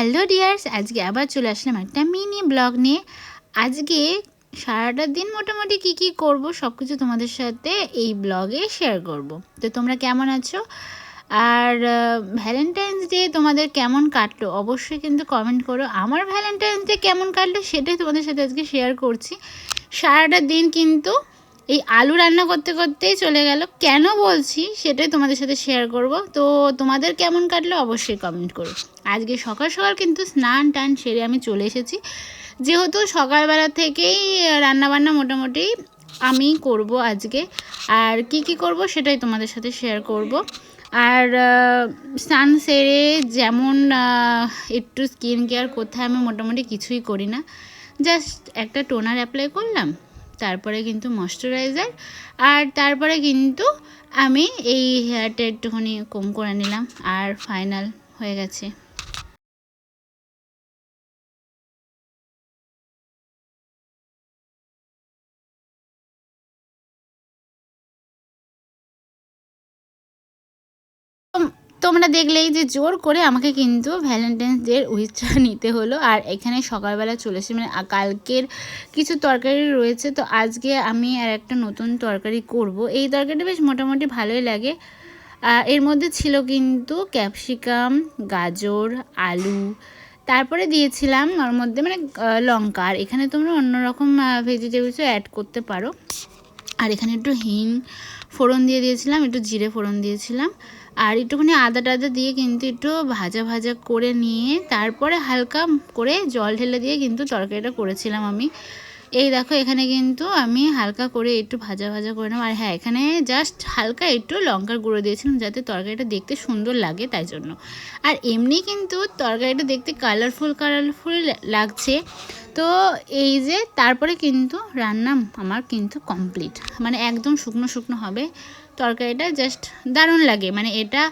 Hello dears, আজকে আবার চলে আসলাম একটা মিনি ব্লগ নিয়ে। আজকে সারাটা দিন মোটামুটি কি করব সব কিছু তোমাদের সাথে এই ব্লগে শেয়ার করব। তো তোমরা কেমন আছো আর ভ্যালেন্টাইন্স ডে তোমাদের কেমন কাটলো অবশ্যই কিন্তু কমেন্ট করো। আমার ভ্যালেন্টাইন্স ডে কেমন কাটলো সেটাই তোমাদের সাথে আজকে শেয়ার করছি। সারাটা দিন কিন্তু এই আলু রান্না করতে করতেই চলে গেল। কেন বলছি সেটাই তোমাদের সাথে শেয়ার করব। তো তোমাদের কেমন কাটলো অবশ্যই কমেন্ট করো। আজকে সকাল সকাল কিন্তু স্নান টান সেরে আমি চলে এসেছি, যেহেতু সকালবেলা থেকেই রান্নাবান্না মোটামুটি আমি করব আজকে। আর কি করব সেটাই তোমাদের সাথে শেয়ার করব। আর স্নান সেরে যেমন একটু স্কিন কেয়ার করতে হয়, আমি মোটামুটি কিছুই করি না, জাস্ট একটা টোনার অ্যাপ্লাই করলাম, তারপরে কিন্তু ময়শ্চারাইজার, আর তারপরে কিন্তু আমি এই হেয়ারটা একটুখানি কম করে নিলাম আর ফাইনাল হয়ে গেছে। তোমরা দেখলেই যে জোর করে আমাকে কিন্তু ভ্যালেন্টাইন্স ডের উইশটা নিতে হলো। আর এখানে সকালবেলা চলে এসেছি, মানে কালকের কিছু তরকারি রয়েছে, তো আজকে আমি আর একটা নতুন তরকারি করব। এই তরকারিটা বেশ মোটামুটি ভালোই লাগে। এর মধ্যে ছিল কিন্তু ক্যাপসিকাম, গাজর, আলু, তারপরে দিয়েছিলাম ওর মধ্যে মানে লঙ্কা। আর এখানে তোমরা অন্যরকম ভেজিটেবলসও অ্যাড করতে পারো। আর এখানে একটু হিং ফোড়ন দিয়েছিলাম, একটু জিরে ফোড়ন দিয়েছিলাম, আর একটুখানি আদা টাদা দিয়ে কিন্তু একটু ভাজা করে নিয়ে তারপরে হালকা করে জল ঢেলে দিয়ে কিন্তু তরকারিটা করেছিলাম আমি। এই দেখো এখানে কিন্তু আমি হালকা করে একটু ভাজা করে নেব। আর হ্যাঁ, এখানে জাস্ট হালকা একটু লঙ্কার গুঁড়ো দিয়েছিলাম যাতে তরকারিটা দেখতে সুন্দর লাগে, তাই জন্য। আর এমনি কিন্তু তরকারিটা দেখতে কালারফুল লাগছে। তো এই যে তারপরে কিন্তু রান্না আমার কিন্তু কমপ্লিট, মানে একদম শুকনো হবে তরকারিটা, জাস্ট দারুণ লাগে। মানে এটা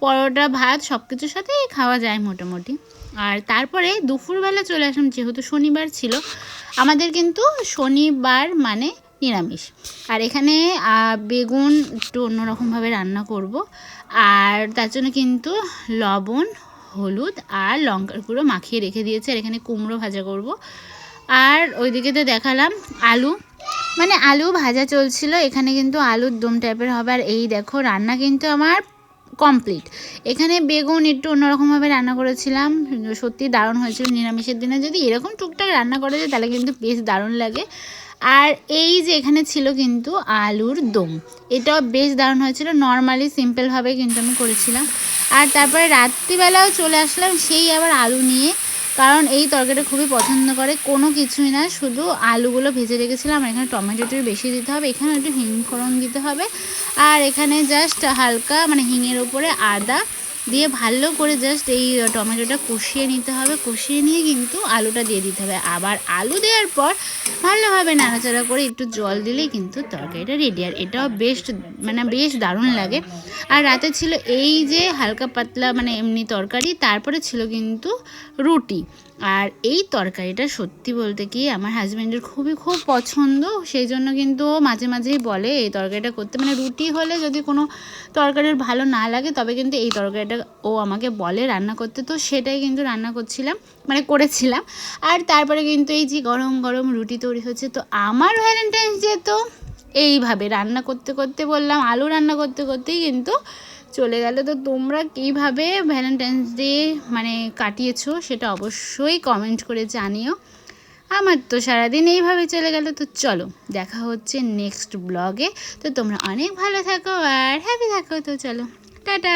পরোটা ভাত সব কিছুর সাথেই খাওয়া যায় মোটামুটি। আর তারপরে দুপুরবেলা চলে আসলাম, যেহেতু শনিবার ছিল আমাদের, কিন্তু শনিবার মানে নিরামিষ। আর এখানে বেগুন একটু অন্যরকমভাবে রান্না করব, আর তার জন্য কিন্তু লবণ, হলুদ আর লঙ্কার গুঁড়ো মাখিয়ে রেখে দিয়েছে। আর এখানে কুমড়ো ভাজা করব। আর ওইদিকে তো দেখালাম আলু, মানে আলু ভাজা চলছিল, এখানে কিন্তু আলুর দম টাইপের হবে। আর এই দেখো রান্না কিন্তু আমার কমপ্লিট। এখানে বেগুন একটু অন্যরকমভাবে রান্না করেছিলাম, সত্যি দারুণ হয়েছিল। নিরামিষের দিনে যদি এরকম টুকটাক রান্না করা যায় তাহলে কিন্তু বেশ দারুণ লাগে। আর এই যে এখানে ছিল কিন্তু আলুর দম, এটাও বেশ দারুণ হয়েছিল। নর্মালি সিম্পলভাবে কিন্তু আমি করেছিলাম। আর তারপরে রাত্রিবেলাও চলে আসলাম সেই আবার আলু নিয়ে, কারণ এই তরকারিটা খুবই পছন্দ করে। কোনো কিছুই না, শুধু আলুগুলো ভেজে রেখেছিলাম। আর এখানে টমেটোটা বেশি দিতে হবে, এখানে একটু হিং ফোড়ন দিতে হবে। আর এখানে জাস্ট হালকা মানে হিঙের ওপরে আদা দিয়ে ভালো করে জাস্ট এই টমেটোটা কষিয়ে নিতে হবে। কষিয়ে নিয়ে কিন্তু আলুটা দিয়ে দিতে হবে। আবার আলু দেওয়ার পর ভালোভাবে নাড়াচাড়া করে একটু জল দিলেই কিন্তু তরকারিটা রেডি। আর এটাও বেশ দারুণ লাগে। আর রাতে ছিল এই যে হালকা পাতলা মানে এমনি তরকারি, তারপরে ছিল কিন্তু রুটি। আর এই তরকারিটা সত্যি বলতে কি আমার হাজব্যান্ডের খুব পছন্দ, সেই জন্য কিন্তু ও মাঝেই বলে এই তরকারিটা করতে। মানে রুটি হলে যদি কোনো তরকারির ভালো না লাগে তবে কিন্তু এই তরকারিটা ও আমাকে বলে রান্না করতে, তো সেটাই কিন্তু রান্না করেছিলাম। আর তারপরে কিন্তু এই যে গরম রুটি তৈরি হচ্ছে। তো আমার ভ্যালেন্টাইন্স ডে তো এইভাবে রান্না করতে বললাম, আলু রান্না করতেই কিন্তু চলে গেল। তো তোমরা কীভাবে ভ্যালেন্টাইন্স ডে মানে কাটিয়েছো সেটা অবশ্যই কমেন্ট করে জানিও। আমার তো সারাদিন এইভাবে চলে গেল। তো চলো দেখা হচ্ছে নেক্সট ব্লগে। তো তোমরা অনেক ভালো থাকো আর হ্যাপি থাকো। তো চলো টাটা।